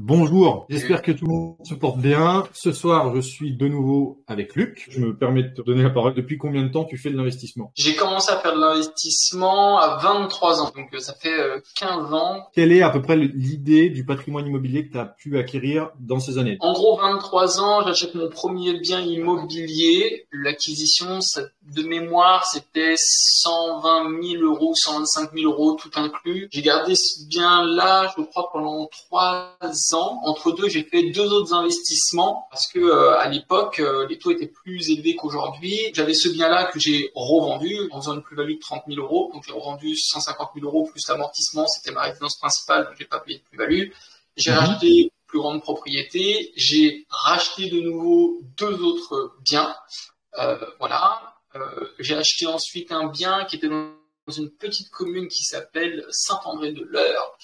Bonjour, j'espère que tout le monde se porte bien. Ce soir, je suis de nouveau avec Luc. Je me permets de te donner la parole. Depuis combien de temps tu fais de l'investissement? J'ai commencé à faire de l'investissement à 23 ans, donc ça fait 15 ans. Quelle est à peu près l'idée du patrimoine immobilier que tu as pu acquérir dans ces années? En gros, 23 ans, j'achète mon premier bien immobilier. L'acquisition, de mémoire, c'était 120 000 euros, 125 000 euros, tout inclus. J'ai gardé ce bien-là, je crois, pendant 3 ans. Entre deux, j'ai fait 2 autres investissements parce que à l'époque, les taux étaient plus élevés qu'aujourd'hui. J'avais ce bien-là que j'ai revendu en faisant une plus-value de 30 000 euros. Donc, j'ai revendu 150 000 euros plus l'amortissement. C'était ma résidence principale, donc j'ai pas payé de plus-value. J'ai racheté plus grande propriété. J'ai racheté de nouveau 2 autres biens. Voilà. J'ai acheté ensuite un bien qui était dans une petite commune qui s'appelle Saint-André-de-l'Eure.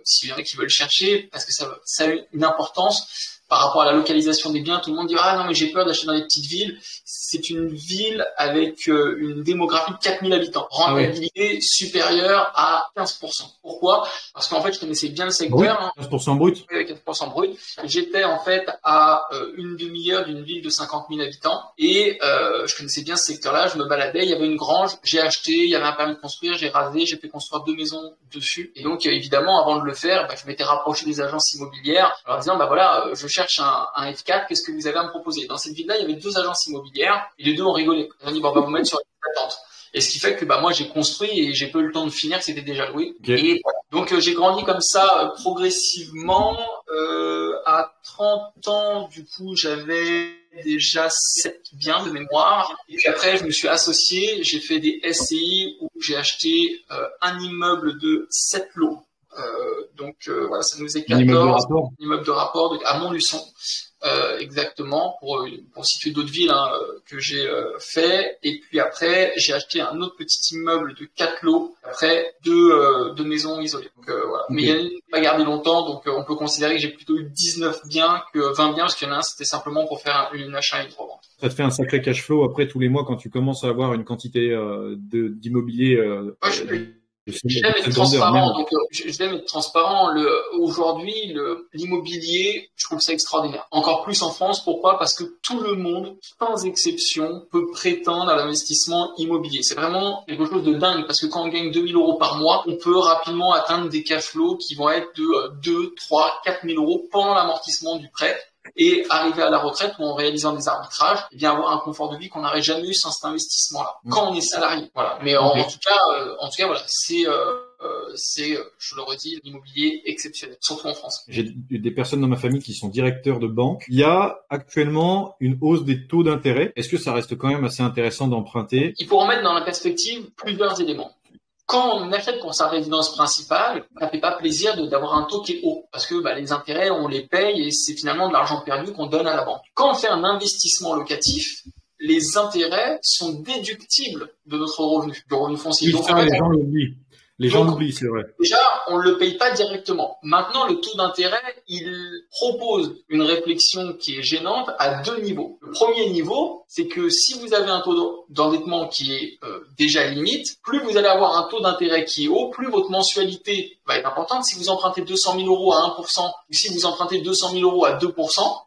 S'il y en a qui veulent chercher, parce que ça a une importance par rapport à la localisation des biens. Tout le monde dit « Ah non, mais j'ai peur d'acheter dans les petites villes ». C'est une ville avec une démographie de 4000 habitants. Rentabilité supérieure à 15%. Pourquoi? Parce qu'en fait, je connaissais bien le secteur. 15% brut? Oui, 15% brut. J'étais en fait à une demi-heure d'une ville de 50 000 habitants et je connaissais bien ce secteur-là. Je me baladais, il y avait une grange, j'ai acheté, il y avait un permis de construire, j'ai rasé, j'ai fait construire 2 maisons dessus. Et donc, évidemment, avant de le faire, je m'étais rapproché des agences immobilières en leur disant, voilà, je cherche un F4, qu'est-ce que vous avez à me proposer? Dans cette ville-là, il y avait 2 agences immobilières et les 2 ont rigolé. Ils ont dit, on va vous mettre sur une attente. Et ce qui fait que moi j'ai construit et j'ai pas eu le temps de finir, c'était déjà loué. Okay. Et voilà. Donc j'ai grandi comme ça progressivement. À 30 ans, du coup, j'avais déjà 7 biens de mémoire. Et puis après, je me suis associé, j'ai fait des SCI où j'ai acheté un immeuble de 7 lots. Donc voilà, ça nous est 14. Immeuble de rapport à Montluçon. Exactement, pour situer d'autres villes que j'ai fait. Et puis après, j'ai acheté un autre petit immeuble de 4 lots, après deux maisons isolées. Donc, voilà. Okay. Mais il n'a pas gardé longtemps, donc on peut considérer que j'ai plutôt eu 19 biens que 20 biens, parce qu'il y en a un, c'était simplement pour faire une achat et une revente. Ça te fait un sacré cash flow après tous les mois quand tu commences à avoir une quantité d'immobilier. J'aime être transparent, donc j'aime être transparent. Aujourd'hui, l'immobilier, je trouve ça extraordinaire. Encore plus en France, pourquoi? Parce que tout le monde, sans exception, peut prétendre à l'investissement immobilier. C'est vraiment quelque chose de dingue, parce que quand on gagne 2 000 euros par mois, on peut rapidement atteindre des cash flows qui vont être de 2, 3, 4 000 euros pendant l'amortissement du prêt. Et arriver à la retraite ou en réalisant des arbitrages, et bien avoir un confort de vie qu'on n'aurait jamais eu sans cet investissement-là. Quand on est salarié, voilà. Mais en tout cas, voilà, c'est, je le redis, l'immobilier exceptionnel, surtout en France. J'ai des personnes dans ma famille qui sont directeurs de banque. Il y a actuellement une hausse des taux d'intérêt. Est-ce que ça reste quand même assez intéressant d'emprunter? Il faut remettre dans la perspective plusieurs éléments. Quand on achète pour sa résidence principale, ça fait pas plaisir d'avoir un taux qui est haut parce que les intérêts on les paye et c'est finalement de l'argent perdu qu'on donne à la banque. Quand on fait un investissement locatif, les intérêts sont déductibles de notre revenu, du revenu foncier. Oui, ça, les gens l'oublient. Les gens l'oublient, c'est vrai. Déjà, on ne le paye pas directement. Maintenant, le taux d'intérêt, il propose une réflexion qui est gênante à 2 niveaux. Le premier niveau, c'est que si vous avez un taux d'endettement qui est déjà limite, plus vous allez avoir un taux d'intérêt qui est haut, plus votre mensualité va être importante. Si vous empruntez 200 000 euros à 1%, ou si vous empruntez 200 000 euros à 2%,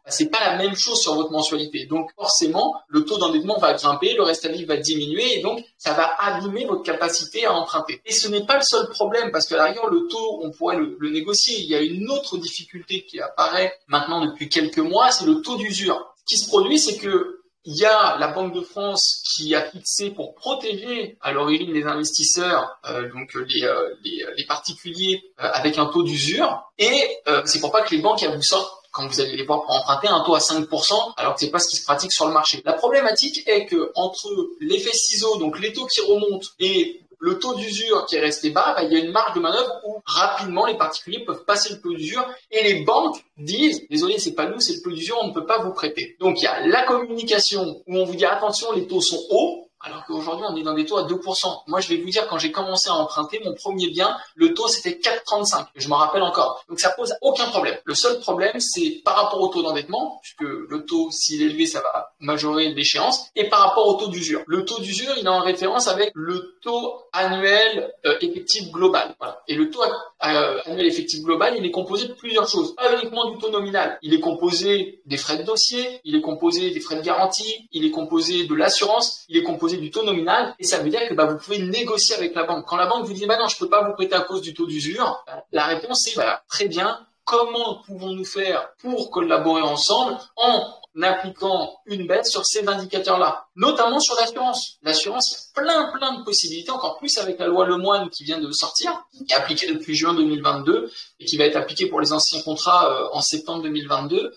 c'est pas la même chose sur votre mensualité. Donc, forcément, le taux d'endettement va grimper, le reste à vivre va diminuer, et donc, ça va abîmer votre capacité à emprunter. Et ce n'est pas le seul problème, parce que à la rigueur, le taux, on pourrait le négocier. Il y a une autre difficulté qui apparaît maintenant depuis quelques mois, c'est le taux d'usure. Ce qui se produit, c'est que il y a la Banque de France qui a fixé pour protéger à l'origine les investisseurs, donc les particuliers, avec un taux d'usure. Et c'est pour pas que les banques vous sortent, quand vous allez les voir pour emprunter, un taux à 5%, alors que c'est pas ce qui se pratique sur le marché. La problématique est que entre l'effet ciseau, donc les taux qui remontent, et le taux d'usure qui est resté bas, il y a une marge de manœuvre où rapidement les particuliers peuvent passer le taux d'usure et les banques disent « Désolé, c'est pas nous, c'est le taux d'usure, on ne peut pas vous prêter ». Donc il y a la communication où on vous dit « Attention, les taux sont hauts ». Alors qu'aujourd'hui, on est dans des taux à 2%. Moi, je vais vous dire, quand j'ai commencé à emprunter mon premier bien, le taux, c'était 4,35. Je m'en rappelle encore. Donc, ça pose aucun problème. Le seul problème, c'est par rapport au taux d'endettement, puisque le taux, s'il est élevé, ça va majorer l'échéance, et par rapport au taux d'usure. Le taux d'usure, il est en référence avec le taux annuel effectif global. Voilà. Et le taux annuel effectif global, il est composé de plusieurs choses. Pas uniquement du taux nominal. Il est composé des frais de dossier, il est composé des frais de garantie, il est composé de l'assurance, il est composé du taux nominal, et ça veut dire que vous pouvez négocier avec la banque. Quand la banque vous dit non, je peux pas vous prêter à cause du taux d'usure, la réponse est très bien. Comment pouvons-nous faire pour collaborer ensemble en appliquant une baisse sur ces indicateurs-là, notamment sur l'assurance. L'assurance, il y a plein de possibilités, encore plus avec la loi Lemoine qui vient de sortir, qui est appliquée depuis juin 2022 et qui va être appliquée pour les anciens contrats en septembre 2022,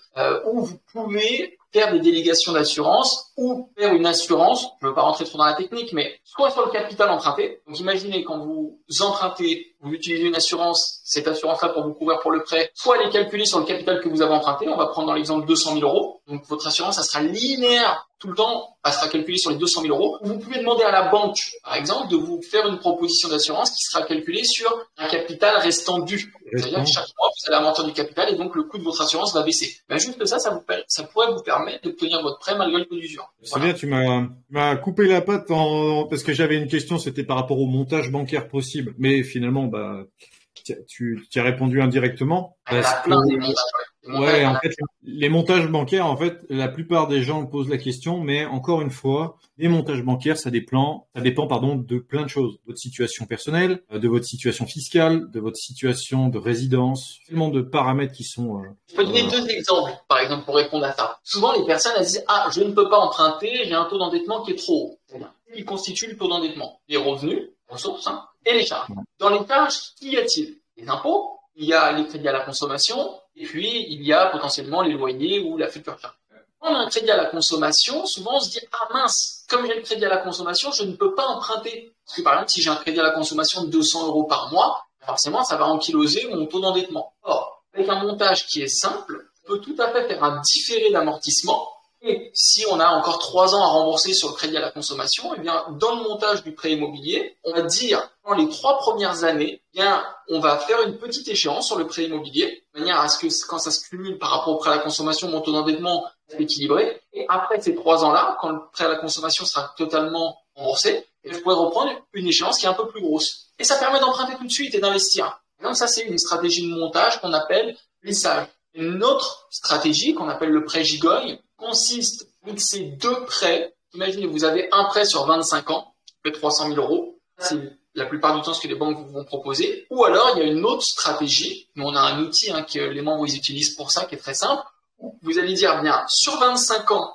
où vous pouvez faire des délégations d'assurance ou faire une assurance, je ne veux pas rentrer trop dans la technique, mais soit sur le capital emprunté. Donc imaginez quand vous empruntez, vous utilisez une assurance, cette assurance-là pour vous couvrir pour le prêt, soit elle est calculée sur le capital que vous avez emprunté, on va prendre dans l'exemple 200 000 euros, donc votre assurance, ça sera linéaire tout le temps, elle sera calculée sur les 200 000 euros. Vous pouvez demander à la banque, par exemple, de vous faire une proposition d'assurance qui sera calculée sur un capital restant dû. C'est-à-dire que chaque mois, vous allez amortir du capital et donc le coût de votre assurance va baisser. Juste ça, ça pourrait vous permettre d'obtenir votre prêt malgré le taux d'usure. C'est bien, tu m'as coupé la patte parce que j'avais une question, c'était par rapport au montage bancaire possible. Mais finalement, tu as répondu indirectement. Il y en a plein des montages. Ouais, en fait, les montages bancaires, en fait, la plupart des gens posent la question, mais encore une fois, les montages bancaires, ça dépend, de plein de choses. Votre situation personnelle, de votre situation fiscale, de votre situation de résidence, tellement de paramètres qui sont... Je peux donner deux exemples, par exemple, pour répondre à ça. Souvent, les personnes, elles disent, je ne peux pas emprunter, j'ai un taux d'endettement qui est trop haut. C'est-à-dire, qui constitue le taux d'endettement? Les revenus, ressources, et les charges. Dans les charges, qu'y a-t-il? Les impôts, il y a les crédits à la consommation, et puis il y a potentiellement les loyers ou la future charge. Quand on a un crédit à la consommation, souvent on se dit mince, comme j'ai le crédit à la consommation, je ne peux pas emprunter. Parce que par exemple, si j'ai un crédit à la consommation de 200 euros par mois, forcément ça va ankyloser mon taux d'endettement. Or, avec un montage qui est simple, on peut tout à fait faire un différé d'amortissement. Et si on a encore 3 ans à rembourser sur le crédit à la consommation, dans le montage du prêt immobilier, on va dire, dans les 3 premières années, on va faire une petite échéance sur le prêt immobilier, de manière à ce que quand ça se cumule par rapport au prêt à la consommation, mon taux d'endettement est équilibré. Et après ces 3 ans-là, quand le prêt à la consommation sera totalement remboursé, je pourrai reprendre une échéance qui est un peu plus grosse. Et ça permet d'emprunter tout de suite et d'investir. Et donc ça, c'est une stratégie de montage qu'on appelle lissage. Une autre stratégie qu'on appelle le prêt gigogne consiste à mixer 2 prêts. Imaginez, vous avez un prêt sur 25 ans, de 300 000 euros. C'est la plupart du temps ce que les banques vous vont proposer. Ou alors, il y a une autre stratégie. Nous, on a un outil que les membres ils utilisent pour ça, qui est très simple. Vous allez dire, sur 25 ans,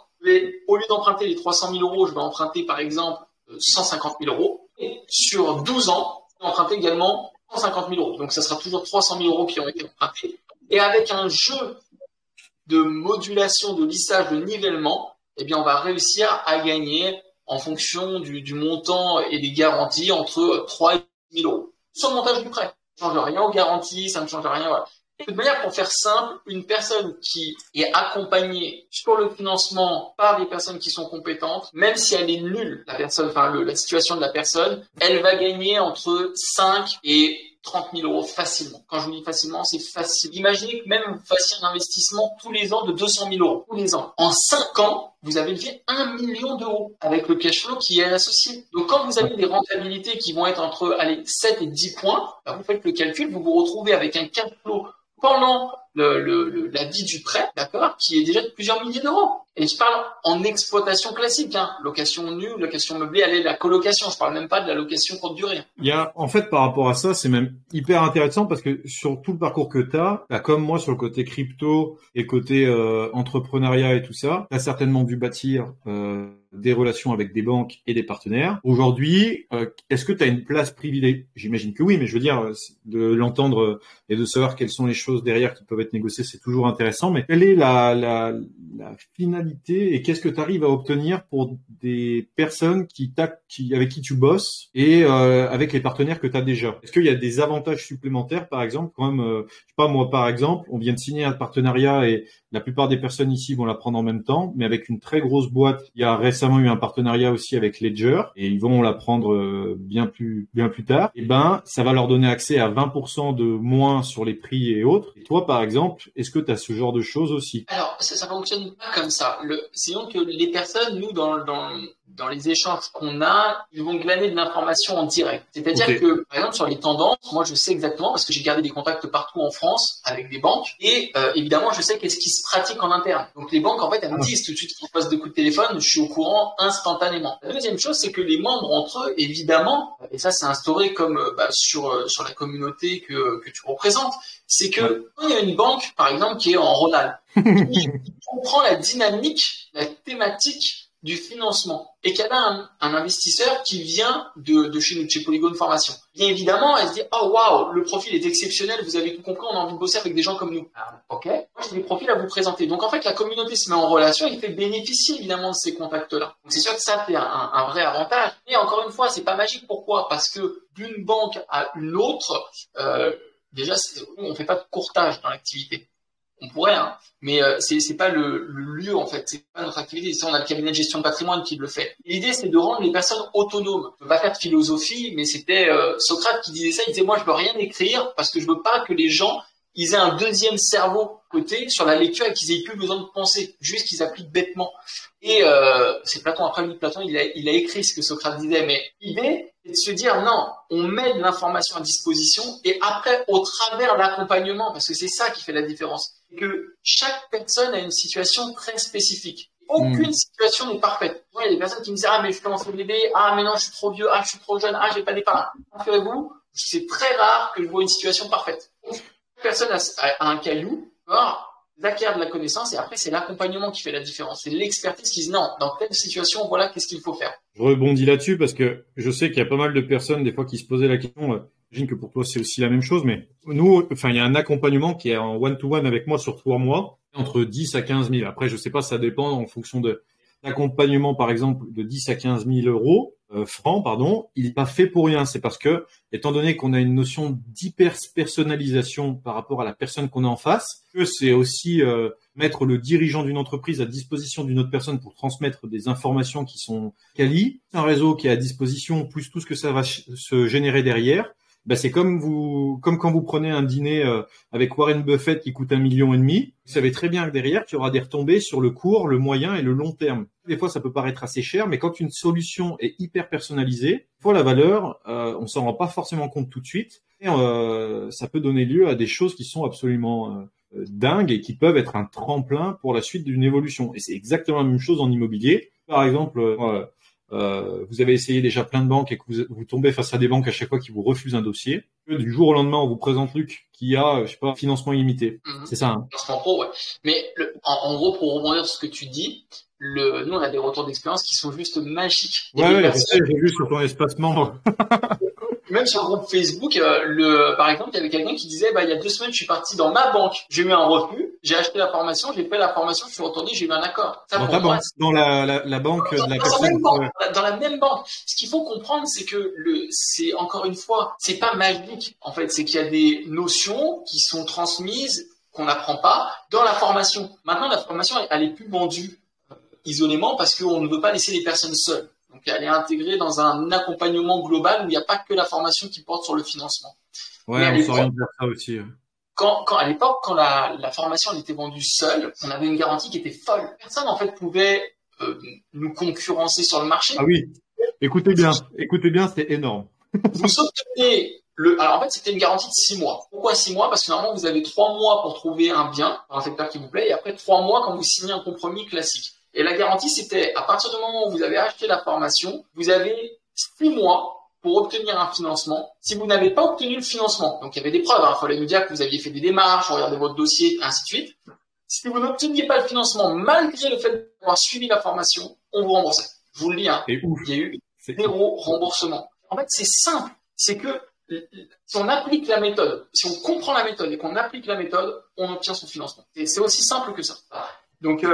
au lieu d'emprunter les 300 000 euros, je vais emprunter par exemple 150 000 euros. Et sur 12 ans, je vais emprunter également 150 000 euros. Donc, ça sera toujours 300 000 euros qui ont été empruntés. Et avec un jeu de modulation, de lissage, de nivellement, on va réussir à gagner en fonction du montant et des garanties entre 3 et 10 000 euros. Sur le montage du prêt. Ça ne change rien aux garanties, ça ne change rien. Voilà. De toute manière, pour faire simple, une personne qui est accompagnée sur le financement par des personnes qui sont compétentes, même si elle est nulle, la situation de la personne, elle va gagner entre 5 et 30 000 euros facilement. Quand je vous dis facilement, c'est facile. Imaginez que même vous fassiez un investissement tous les ans de 200 000 euros. Tous les ans. En 5 ans, vous avez fait 1 million d'euros avec le cash flow qui est associé. Donc, quand vous avez des rentabilités qui vont être entre 7 et 10 points, vous faites le calcul, vous vous retrouvez avec un cash flow pendant la vie du prêt, d'accord, qui est déjà de plusieurs milliers d'euros. Et je parle en exploitation classique, location nue, location meublée, la colocation. Je parle même pas de la location courte durée. Il y a, en fait, par rapport à ça, c'est même hyper intéressant parce que sur tout le parcours que tu as, comme moi sur le côté crypto et côté entrepreneuriat et tout ça, tu as certainement dû bâtir des relations avec des banques et des partenaires. Aujourd'hui, est-ce que tu as une place privilégiée? J'imagine que oui, mais je veux dire, de l'entendre et de savoir quelles sont les choses derrière qui peuvent être négociées, c'est toujours intéressant. Mais quelle est la finalité et qu'est-ce que tu arrives à obtenir pour des personnes avec qui tu bosses et avec les partenaires que tu as déjà? Est-ce qu'il y a des avantages supplémentaires, par exemple, je sais pas moi, par exemple, on vient de signer un partenariat et La plupart des personnes ici vont la prendre en même temps, mais avec une très grosse boîte. Il y a récemment eu un partenariat aussi avec Ledger et ils vont la prendre bien plus tard. Et ben, ça va leur donner accès à 20% de moins sur les prix et autres. Et toi, par exemple, est-ce que tu as ce genre de choses aussi? Alors, ça fonctionne pas comme ça. C'est donc que les personnes, nous, dans les échanges qu'on a, ils vont glaner de l'information en direct. C'est-à-dire que, par exemple, sur les tendances, moi, je sais exactement parce que j'ai gardé des contacts partout en France avec des banques et évidemment, je sais qu'est-ce qui se pratique en interne. Donc, les banques, en fait, elles me disent tout de suite qu'ils passent 2 coups de téléphone, je suis au courant instantanément. La deuxième chose, c'est que les membres entre eux, évidemment, et ça, c'est instauré comme sur la communauté que tu représentes, c'est que quand il y a une banque, par exemple, qui est en Rhône-Alpes, qui comprend la dynamique, la thématique du financement et qu'elle a un investisseur qui vient de chez nous, de chez Polygone Formation. Bien évidemment, elle se dit « Oh waouh, le profil est exceptionnel, vous avez tout compris, on a envie de bosser avec des gens comme nous. » Ok, moi j'ai des profils à vous présenter. Donc en fait, la communauté se met en relation et fait bénéficier évidemment de ces contacts-là. Donc c'est sûr que ça, c'est un vrai avantage. Mais encore une fois, c'est pas magique. Pourquoi? Parce que d'une banque à une autre, déjà, on fait pas de courtage dans l'activité. On pourrait, hein, mais c'est pas le lieu en fait, c'est pas notre activité. Ça, on a le cabinet de gestion de patrimoine qui le fait. L'idée, c'est de rendre les personnes autonomes. Je veux pas faire de philosophie, mais c'était Socrate qui disait ça. Il disait moi, je veux rien écrire parce que je veux pas que les gens ils aient un deuxième cerveau côté sur la lecture et qu'ils aient plus besoin de penser, juste qu'ils appliquent bêtement. Et c'est Platon. Après lui, Platon, il a écrit ce que Socrate disait, mais l'idée, c'est de se dire non, on met de l'information à disposition et après, au travers l'accompagnement, parce que c'est ça qui fait la différence, c'est que chaque personne a une situation très spécifique. Aucune situation n'est parfaite. Il y a des personnes qui me disent ah mais je commence le bébé, ah mais non je suis trop vieux, ah je suis trop jeune, ah j'ai pas d'épargne. Rassurez-vous, c'est très rare que je vois une situation parfaite. Personne a un caillou, ils acquièrent de la connaissance et après c'est l'accompagnement qui fait la différence. C'est l'expertise qui dit non, dans telle situation, voilà qu'est-ce qu'il faut faire. Je rebondis là-dessus parce que je sais qu'il y a pas mal de personnes des fois qui se posaient la question. J'imagine que pour toi c'est aussi la même chose, mais nous, enfin il y a un accompagnement qui est en one-to-one avec moi sur 3 mois, entre 10 à 15 000. Après je sais pas, ça dépend en fonction de l'accompagnement par exemple de 10 à 15 000 euros. Francs, pardon, il n'est pas fait pour rien. C'est parce que, étant donné qu'on a une notion d'hyper-personnalisation par rapport à la personne qu'on a en face, que c'est aussi mettre le dirigeant d'une entreprise à disposition d'une autre personne pour transmettre des informations qui sont quali, un réseau qui est à disposition, plus tout ce que ça va se générer derrière. Ben c'est comme quand vous prenez un dîner avec Warren Buffett qui coûte 1,5 million. Vous savez très bien que derrière, tu auras des retombées sur le court, le moyen et le long terme. Des fois, ça peut paraître assez cher, mais quand une solution est hyper personnalisée, pour la valeur, on s'en rend pas forcément compte tout de suite. Et ça peut donner lieu à des choses qui sont absolument dingues et qui peuvent être un tremplin pour la suite d'une évolution. Et c'est exactement la même chose en immobilier. Par exemple, vous avez essayé déjà plein de banques et que vous tombez face à des banques à chaque fois qui vous refusent un dossier. Du jour au lendemain, on vous présente Luc qui a, je sais pas, financement illimité. C'est ça, hein. Financement pro, ouais. Mais en gros, pour rebondir sur ce que tu dis, nous, on a des retours d'expérience qui sont juste magiques. Ouais, j'ai vu sur ton espace membre. Même sur le groupe Facebook, par exemple, il y avait quelqu'un qui disait, il y a 2 semaines, je suis parti dans ma banque, j'ai eu un refus, j'ai acheté la formation, j'ai fait la formation, je suis retourné, j'ai eu un accord. Ça, dans ta banque, dans la banque de la personne. Dans la même banque. Ce qu'il faut comprendre, c'est que c'est encore une fois, c'est pas magique. En fait, c'est qu'il y a des notions qui sont transmises, qu'on n'apprend pas dans la formation. Maintenant, la formation, elle est plus vendue isolément parce qu'on ne veut pas laisser les personnes seules. Donc, elle est intégrée dans un accompagnement global où il n'y a pas que la formation qui porte sur le financement. Ouais, on s'oriente vers ça aussi. À l'époque, quand la formation elle était vendue seule, on avait une garantie qui était folle. Personne, en fait, pouvait nous concurrencer sur le marché. Ah oui. Écoutez bien, c'est énorme. Vous obtenez alors en fait, c'était une garantie de 6 mois. Pourquoi 6 mois? Parce que normalement, vous avez 3 mois pour trouver un bien dans un secteur qui vous plaît et après 3 mois quand vous signez un compromis classique. Et la garantie, c'était à partir du moment où vous avez acheté la formation, vous avez 6 mois pour obtenir un financement. Si vous n'avez pas obtenu le financement, donc il y avait des preuves, il fallait nous dire que vous aviez fait des démarches, regardez votre dossier, et ainsi de suite. Si vous n'obteniez pas le financement, malgré le fait d'avoir suivi la formation, on vous remboursait. Je vous le dis, il y a eu 0 remboursement. En fait, c'est simple. C'est que si on applique la méthode, si on comprend la méthode et qu'on applique la méthode, on obtient son financement. Et c'est aussi simple que ça. Donc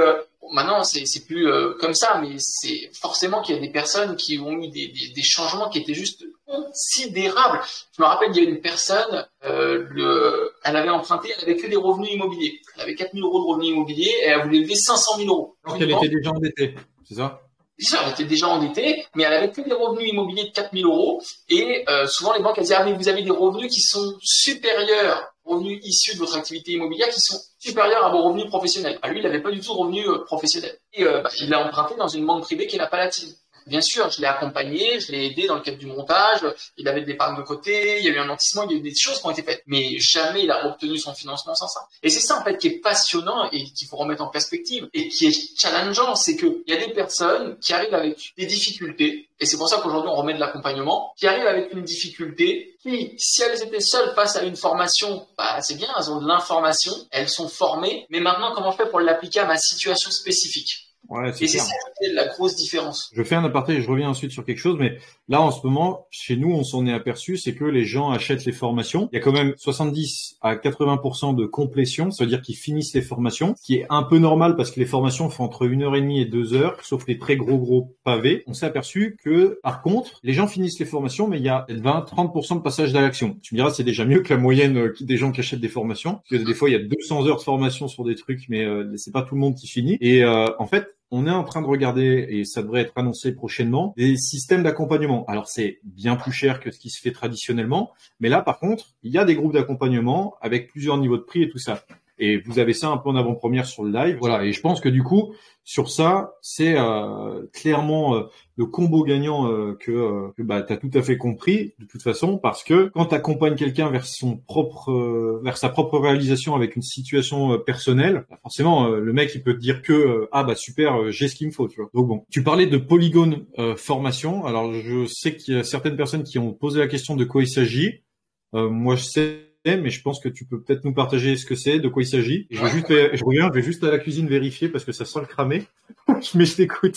maintenant c'est plus comme ça, mais c'est forcément qu'il y a des personnes qui ont eu des changements qui étaient juste considérables. Je me rappelle, il y a une personne, elle avait emprunté, elle avait que des revenus immobiliers. Elle avait 4 000 euros de revenus immobiliers et elle voulait lever 500 000 euros. Donc elle était déjà endettée, c'est ça? Déjà, elle était déjà endettée, mais elle avait que des revenus immobiliers de 4 000 euros. Et souvent, les banques, elles disaient, ah, mais vous avez des revenus qui sont supérieurs, revenus issus de votre activité immobilière, qui sont supérieurs à vos revenus professionnels. Lui, il n'avait pas du tout de revenus professionnels. Et il a emprunté dans une banque privée qui n'a pas la tienne. Bien sûr, je l'ai accompagné, je l'ai aidé dans le cadre du montage, il avait de l'épargne de côté, il y a eu un nantissement, il y a eu des choses qui ont été faites. Mais jamais il a obtenu son financement sans ça. Et c'est ça, en fait, qui est passionnant et qu'il faut remettre en perspective et qui est challengeant, c'est qu'il y a des personnes qui arrivent avec des difficultés, et c'est pour ça qu'aujourd'hui on remet de l'accompagnement, qui arrivent avec une difficulté qui, si elles étaient seules face à une formation, c'est bien, elles ont de l'information, elles sont formées, mais maintenant comment je fais pour l'appliquer à ma situation spécifique? Ouais, et c'est ça la grosse différence. Je fais un aparté et je reviens ensuite sur quelque chose, mais là, en ce moment, chez nous, on s'en est aperçu, c'est que les gens achètent les formations. Il y a quand même 70 à 80% de complétion, c'est-à-dire qu'ils finissent les formations, ce qui est un peu normal parce que les formations font entre 1h30 et 2 heures, sauf les très gros pavés. On s'est aperçu que, par contre, les gens finissent les formations, mais il y a 20-30% de passage à l'action. Tu me diras, c'est déjà mieux que la moyenne des gens qui achètent des formations, parce que des fois, il y a 200 heures de formation sur des trucs, mais c'est pas tout le monde qui finit. Et en fait, on est en train de regarder, et ça devrait être annoncé prochainement, des systèmes d'accompagnement. Alors, c'est bien plus cher que ce qui se fait traditionnellement, mais là, par contre, il y a des groupes d'accompagnement avec plusieurs niveaux de prix et tout ça. Et vous avez ça un peu en avant-première sur le live. Voilà. Et je pense que du coup, sur ça, c'est clairement le combo gagnant que t'as tout à fait compris de toute façon, parce que quand tu accompagnes quelqu'un vers vers sa propre réalisation avec une situation personnelle, forcément le mec il peut te dire que super, j'ai ce qu'il me faut, tu vois. Donc bon, tu parlais de Polygone formation. Alors je sais qu'il y a certaines personnes qui ont posé la question de quoi il s'agit. Moi je sais, mais je pense que tu peux peut-être nous partager ce que c'est, de quoi il s'agit. Je vais juste à la cuisine vérifier parce que ça sent le cramer. Mais je t'écoute.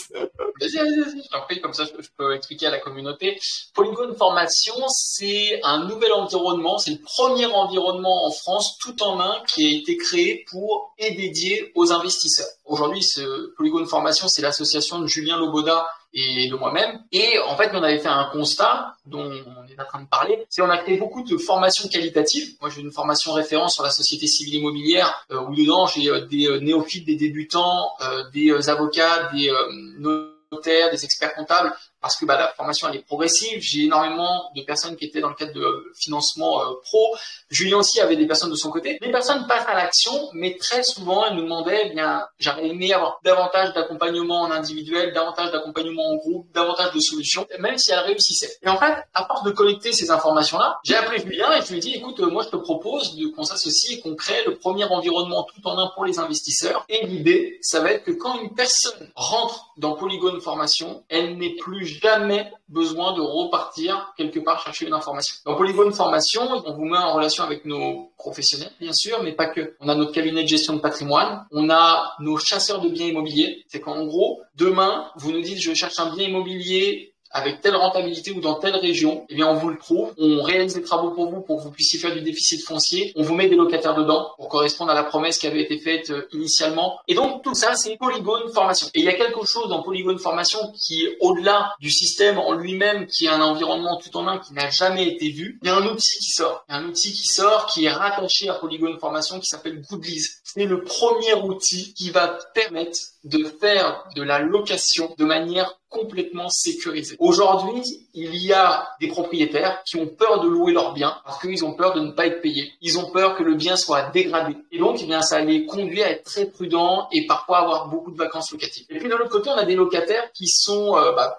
Vas-y, je t'en prie, comme ça je peux expliquer à la communauté. Polygone Formation, c'est un nouvel environnement, c'est le premier environnement en France tout en un qui a été créé pour et dédié aux investisseurs. Aujourd'hui, ce Polygone Formation, c'est l'association de Julien Loboda et de moi-même. Et en fait, on avait fait un constat dont on est en train de parler, c'est on a créé beaucoup de formations qualitatives. Moi, j'ai une formation référence sur la société civile immobilière où dedans, j'ai des néophytes, des débutants, des avocats, des notaires, des experts comptables, parce que la formation elle est progressive. J'ai énormément de personnes qui étaient dans le cadre de financement pro. Julien aussi avait des personnes de son côté. Les personnes passent à l'action, mais très souvent elles nous demandaient, j'aurais aimé avoir davantage d'accompagnement en individuel, davantage d'accompagnement en groupe, davantage de solutions, même si elles réussissaient. Et en fait, à force de collecter ces informations-là, j'ai appelé Julien et je lui ai dit, écoute, moi je te propose qu'on s'associe et qu'on crée le premier environnement tout en un pour les investisseurs. Et l'idée, ça va être que quand une personne rentre dans Polygone Formation, elle n'est plus jamais besoin de repartir quelque part chercher une information. Dans Polygone Formation, on vous met en relation avec nos professionnels, bien sûr, mais pas que. On a notre cabinet de gestion de patrimoine, on a nos chasseurs de biens immobiliers. C'est qu'en gros, demain, vous nous dites, je cherche un bien immobilier avec telle rentabilité ou dans telle région, eh bien on vous le trouve, on réalise des travaux pour vous pour que vous puissiez faire du déficit foncier, on vous met des locataires dedans pour correspondre à la promesse qui avait été faite initialement. Et donc tout ça c'est Polygone Formation. Et il y a quelque chose dans Polygone Formation qui est au-delà du système en lui-même, qui est un environnement tout en un qui n'a jamais été vu. Il y a un outil qui sort. Il y a un outil qui sort qui est rattaché à Polygone Formation qui s'appelle Goodlease. C'est le premier outil qui va permettre de faire de la location de manière complètement sécurisée. Aujourd'hui, il y a des propriétaires qui ont peur de louer leur bien parce qu'ils ont peur de ne pas être payés. Ils ont peur que le bien soit dégradé. Et donc, ça les conduit à être très prudents et parfois avoir beaucoup de vacances locatives. Et puis, de l'autre côté, on a des locataires qui sont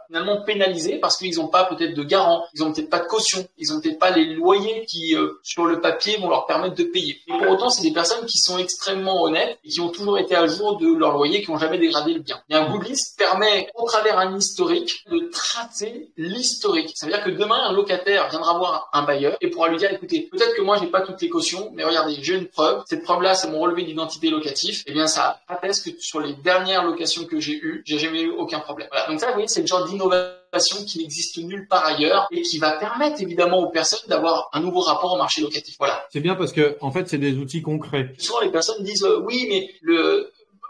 finalement pénalisés parce qu'ils n'ont pas peut-être de garant, ils n'ont peut-être pas de caution, ils n'ont peut-être pas les loyers qui, sur le papier, vont leur permettre de payer. Et pour autant, c'est des personnes qui sont extrêmement honnêtes et qui ont toujours été à jour de leur loyer, qui n'ont jamais dégradé le bien. Et un Goodlease permet, au travers un historique, de tracer l'historique. Ça veut dire que demain, un locataire viendra voir un bailleur et pourra lui dire, écoutez, peut-être que moi, j'ai pas toutes les cautions, mais regardez, j'ai une preuve. Cette preuve-là, c'est mon relevé d'identité locatif. Eh bien, ça atteste que sur les dernières locations que j'ai eues, j'ai jamais eu aucun problème. Voilà. Donc ça, vous voyez, c'est le genre d'innovation qui n'existe nulle part ailleurs et qui va permettre évidemment aux personnes d'avoir un nouveau rapport au marché locatif. Voilà. C'est bien parce que, en fait, c'est des outils concrets. Souvent, les personnes disent, oui, mais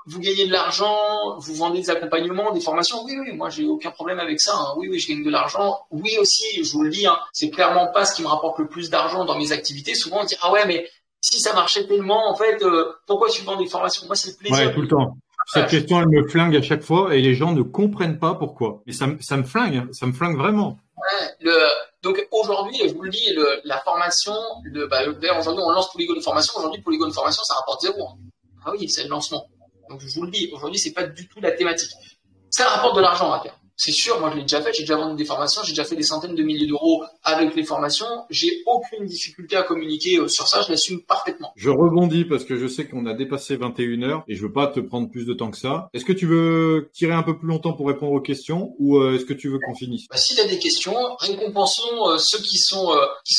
vous gagnez de l'argent, vous vendez des accompagnements, des formations. Oui, oui, moi j'ai aucun problème avec ça. Hein. Oui, oui, je gagne de l'argent. Oui aussi, je vous le dis, hein, c'est clairement pas ce qui me rapporte le plus d'argent dans mes activités. Souvent on dit ah ouais, mais si ça marchait tellement, en fait, pourquoi tu vends des formations? Moi c'est le plaisir. Ouais, tout le temps. Cette question, elle me flingue à chaque fois et les gens ne comprennent pas pourquoi. Et ça me flingue, hein. Ça me flingue vraiment. Ouais, donc aujourd'hui, je vous le dis, la formation, d'ailleurs aujourd'hui on lance Polygone Formation. Aujourd'hui Polygone Formation, ça rapporte 0. Hein. Ah oui, c'est le lancement. Donc je vous le dis, aujourd'hui c'est pas du tout la thématique. Ça rapporte de l'argent à terme. C'est sûr, moi je l'ai déjà fait, j'ai déjà vendu des formations, j'ai déjà fait des centaines de milliers d'euros avec les formations. J'ai aucune difficulté à communiquer sur ça, je l'assume parfaitement. Je rebondis parce que je sais qu'on a dépassé 21 heures et je veux pas te prendre plus de temps que ça. Est-ce que tu veux tirer un peu plus longtemps pour répondre aux questions ou est-ce que tu veux qu'on finisse? S'il y a des questions, récompensons ceux qui sont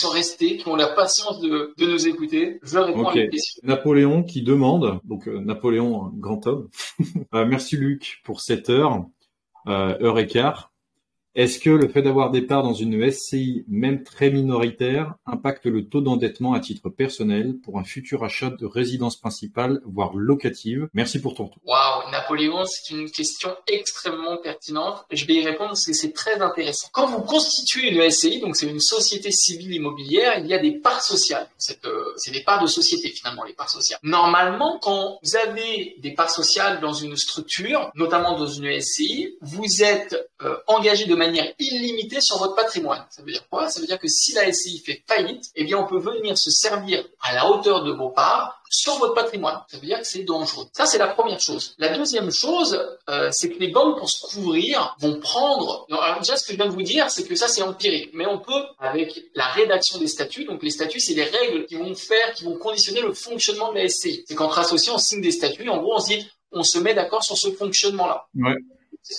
restés, qui ont la patience de nous écouter. Je réponds à les questions. Napoléon qui demande, donc Napoléon, grand homme. Merci Luc pour cette heure et quart. Est-ce que le fait d'avoir des parts dans une SCI, même très minoritaire, impacte le taux d'endettement à titre personnel pour un futur achat de résidence principale, voire locative? Merci pour ton tour. Waouh, Napoléon, c'est une question extrêmement pertinente. Je vais y répondre parce que c'est très intéressant. Quand vous constituez une SCI, donc c'est une société civile immobilière, il y a des parts sociales. C'est des parts de société finalement, les parts sociales. Normalement, quand vous avez des parts sociales dans une structure, notamment dans une SCI, vous êtes engagé de manière illimitée sur votre patrimoine. Ça veut dire quoi? Ça veut dire que si la SCI fait faillite, eh bien on peut venir se servir à la hauteur de vos parts sur votre patrimoine. Ça veut dire que c'est dangereux. Ça, c'est la première chose. La deuxième chose, c'est que les banques, pour se couvrir, vont prendre... Alors déjà, ce que je viens de vous dire, c'est que ça, c'est empirique. Mais on peut, avec la rédaction des statuts, donc les statuts, c'est les règles qui vont conditionner le fonctionnement de la SCI. C'est qu'entre associés, on signe des statuts. En gros, on se dit, on se met d'accord sur ce fonctionnement-là. Ouais.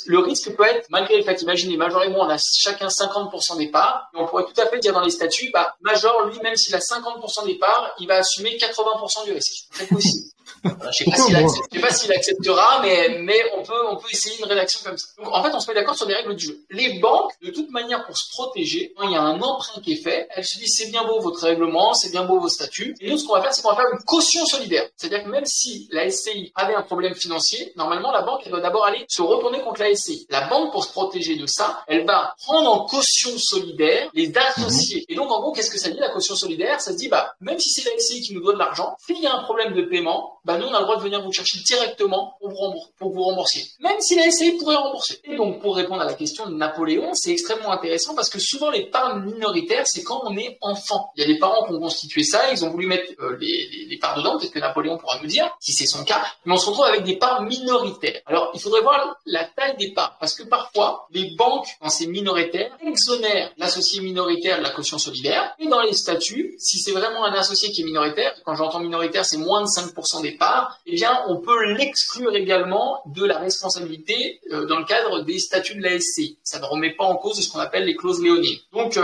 Le risque peut être, malgré le fait, imaginez, Major et moi, on a chacun 50% des parts, et on pourrait tout à fait dire dans les statuts, Major, lui, même s'il a 50% des parts, il va assumer 80% du risque. C'est possible. Voilà, je sais pas s'il acceptera, mais on peut essayer une rédaction comme ça. Donc, en fait, on se met d'accord sur les règles du jeu. Les banques, de toute manière, pour se protéger, quand il y a un emprunt qui est fait, elles se disent, c'est bien beau votre règlement, c'est bien beau vos statuts. Et nous, ce qu'on va faire, c'est qu'on va faire une caution solidaire. C'est-à-dire que même si la SCI avait un problème financier, normalement, la banque, elle doit d'abord aller se retourner contre la SCI. La banque, pour se protéger de ça, elle va prendre en caution solidaire les associés. Et donc, en gros, qu'est-ce que ça dit, la caution solidaire? Ça se dit, même si c'est la SCI qui nous doit de l'argent, s'il y a un problème de paiement, nous, on a le droit de venir vous chercher directement pour vous rembourser. Même si la SCI pourrait rembourser. Et donc, pour répondre à la question de Napoléon, c'est extrêmement intéressant parce que souvent, les parts minoritaires, c'est quand on est enfant. Il y a des parents qui ont constitué ça, ils ont voulu mettre les parts dedans, peut-être que Napoléon pourra nous dire si c'est son cas, mais on se retrouve avec des parts minoritaires. Alors, il faudrait voir la taille des parts, parce que parfois, les banques, quand c'est minoritaire, exonèrent l'associé minoritaire de la caution solidaire, et dans les statuts, si c'est vraiment un associé qui est minoritaire, quand j'entends minoritaire, c'est moins de 5% des parts, eh bien, on peut l'exclure également de la responsabilité dans le cadre des statuts de la SCI. Ça ne remet pas en cause ce qu'on appelle les clauses léonines. Donc,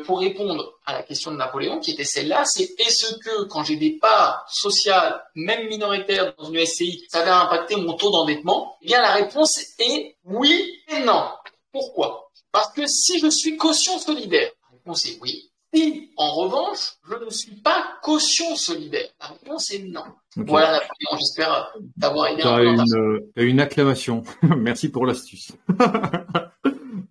pour répondre à la question de Napoléon, qui était celle-là, c'est est-ce que quand j'ai des parts sociales, même minoritaires dans une SCI, ça va impacter mon taux d'endettement? Eh bien, la réponse est oui et non. Pourquoi? Parce que si je suis caution solidaire, la réponse est oui. Si, en revanche, je ne suis pas caution solidaire, la réponse est non. Okay. Voilà, Napoléon, j'espère t'avoir aidé un peu dans ta... T'as une acclamation. Merci pour l'astuce.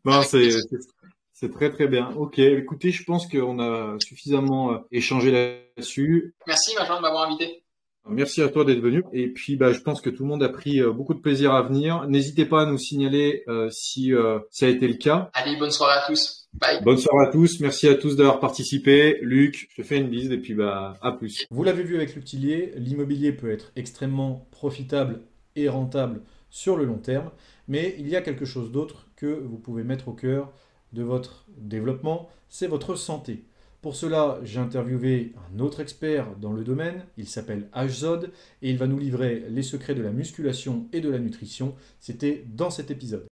Non, c'est très très bien. Ok, écoutez, je pense qu'on a suffisamment échangé là-dessus. Merci, Major, de m'avoir invité. Merci à toi d'être venu. Et puis, je pense que tout le monde a pris beaucoup de plaisir à venir. N'hésitez pas à nous signaler si ça a été le cas. Allez, bonne soirée à tous. Bye. Bonne soirée à tous. Merci à tous d'avoir participé. Luc, je te fais une bise et puis à plus. Vous l'avez vu avec Luc Tillier, l'immobilier peut être extrêmement profitable et rentable sur le long terme, mais il y a quelque chose d'autre que vous pouvez mettre au cœur de votre développement, c'est votre santé. Pour cela, j'ai interviewé un autre expert dans le domaine, il s'appelle Ashzod et il va nous livrer les secrets de la musculation et de la nutrition. C'était dans cet épisode.